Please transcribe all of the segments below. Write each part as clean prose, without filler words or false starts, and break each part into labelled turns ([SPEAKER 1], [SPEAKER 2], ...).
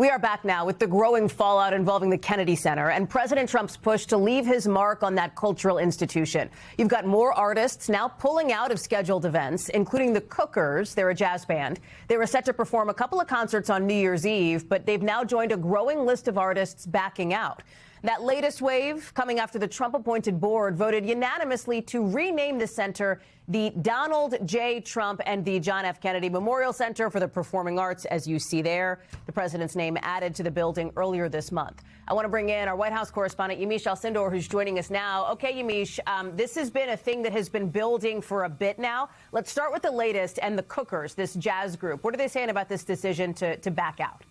[SPEAKER 1] We are back now with the growing fallout involving the Kennedy Center and President Trump's push to leave his mark on that cultural institution. You've got more artists now pulling out of scheduled events, including the Cookers. They're a jazz band. They were set to perform a couple of concerts on New Year's Eve, but they've now joined a growing list of artists backing out. That latest wave coming after the Trump-appointed board voted unanimously to rename the center the Donald J. Trump and the John F. Kennedy Memorial Center for the Performing Arts, as you see there. The president's name added to the building earlier this month. I want to bring in our White House correspondent, Yamiche Alcindor, who's joining us now. Okay, Yamiche, this has been a thing that has been building for a bit now. Let's start with the latest and the Cookers, this jazz group. What are they saying about this decision to back out?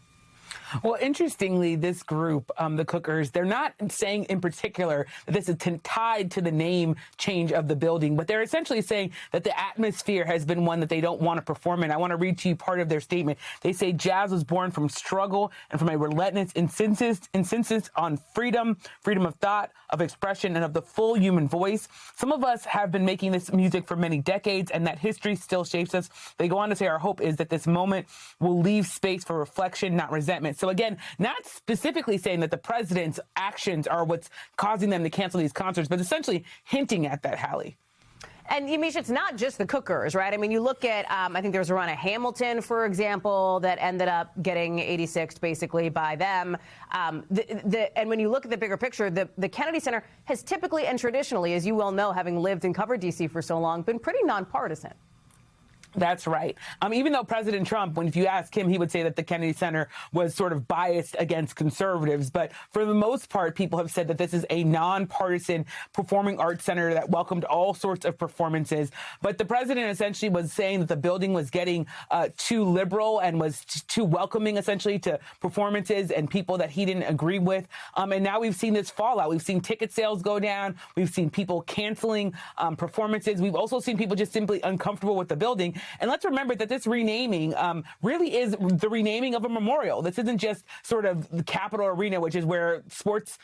[SPEAKER 2] Well, interestingly, this group, the Cookers, they're not saying in particular that this is tied to the name change of the building, but they're essentially saying that the atmosphere has been one that they don't want to perform in. I want to read to you part of their statement. They say jazz was born from struggle and from a relentless insistence on freedom of thought, of expression, and of the full human voice. Some of us have been making this music for many decades, and that history still shapes us. They go on to say our hope is that this moment will leave space for reflection, not resentment. So again, not specifically saying that the president's actions are what's causing them to cancel these concerts, but essentially hinting at that, Hallie.
[SPEAKER 1] And Yamiche, it's not just the Cookers, right? I mean, you look at, I think there was Ronna Hamilton, for example, that ended up getting 86th basically by them. And when you look at the bigger picture, the Kennedy Center has typically and traditionally, as you well know, having lived and covered D.C. for so long, been pretty nonpartisan.
[SPEAKER 2] That's right. Even though President Trump, if you ask him, he would say that the Kennedy Center was sort of biased against conservatives. But for the most part, people have said that this is a nonpartisan performing arts center that welcomed all sorts of performances. But the president essentially was saying that the building was getting too liberal and was too welcoming, essentially, to performances and people that he didn't agree with. And now we've seen this fallout. We've seen ticket sales go down. We've seen people canceling performances. We've also seen people just simply uncomfortable with the building. And let's remember that this renaming really is the renaming of a memorial. This isn't just sort of the Capitol Arena, which is where sports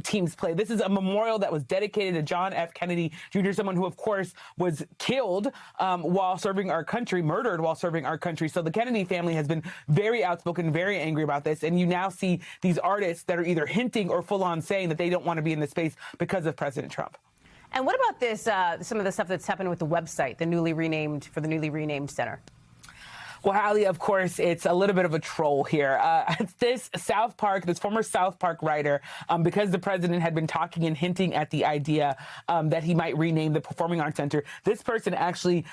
[SPEAKER 2] teams play. This is a memorial that was dedicated to John F. Kennedy Jr., someone who, of course, was killed while serving our country, murdered while serving our country. So the Kennedy family has been very outspoken, very angry about this. And you now see these artists that are either hinting or full on saying that they don't want to be in this space because of President Trump.
[SPEAKER 1] And what about this, some of the stuff that's happened with the website, the newly renamed center?
[SPEAKER 2] Well, Hallie, of course, it's a little bit of a troll here. This former South Park writer, because the president had been talking and hinting at the idea that he might rename the Performing Arts Center, this person actually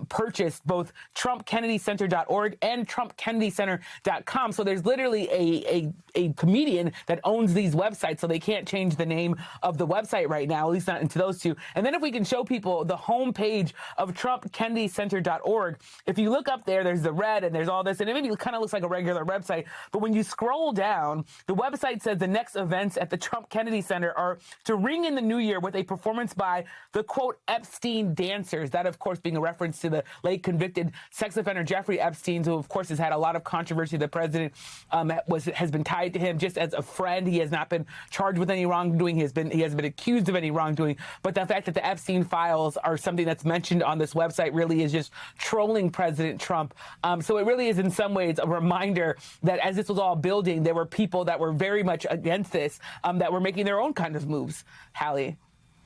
[SPEAKER 2] purchased both TrumpKennedyCenter.org and TrumpKennedyCenter.com. So there's literally a comedian that owns these websites, so they can't change the name of the website right now, at least not into those two. And then if we can show people the homepage of TrumpKennedyCenter.org, if you look up there, there's the red and there's all this, and it maybe kind of looks like a regular website. But when you scroll down, the website says the next events at the Trump Kennedy Center are to ring in the new year with a performance by the, quote, Epstein dancers. That, of course, being a reference to the late convicted sex offender Jeffrey Epstein, who, of course, has had a lot of controversy. The president has been tied to him just as a friend. He has not been charged with any wrongdoing. He has been accused of any wrongdoing. But the fact that the Epstein files are something that's mentioned on this website really is just trolling President Trump. So it really is in some ways a reminder that as this was all building, there were people that were very much against this, that were making their own kind of moves. Hallie.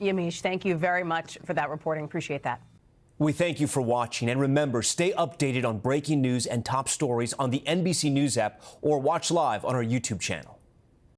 [SPEAKER 1] Yamiche, thank you very much for that reporting. Appreciate that.
[SPEAKER 3] We thank you for watching. And remember, stay updated on breaking news and top stories on the NBC News app or watch live on our YouTube channel.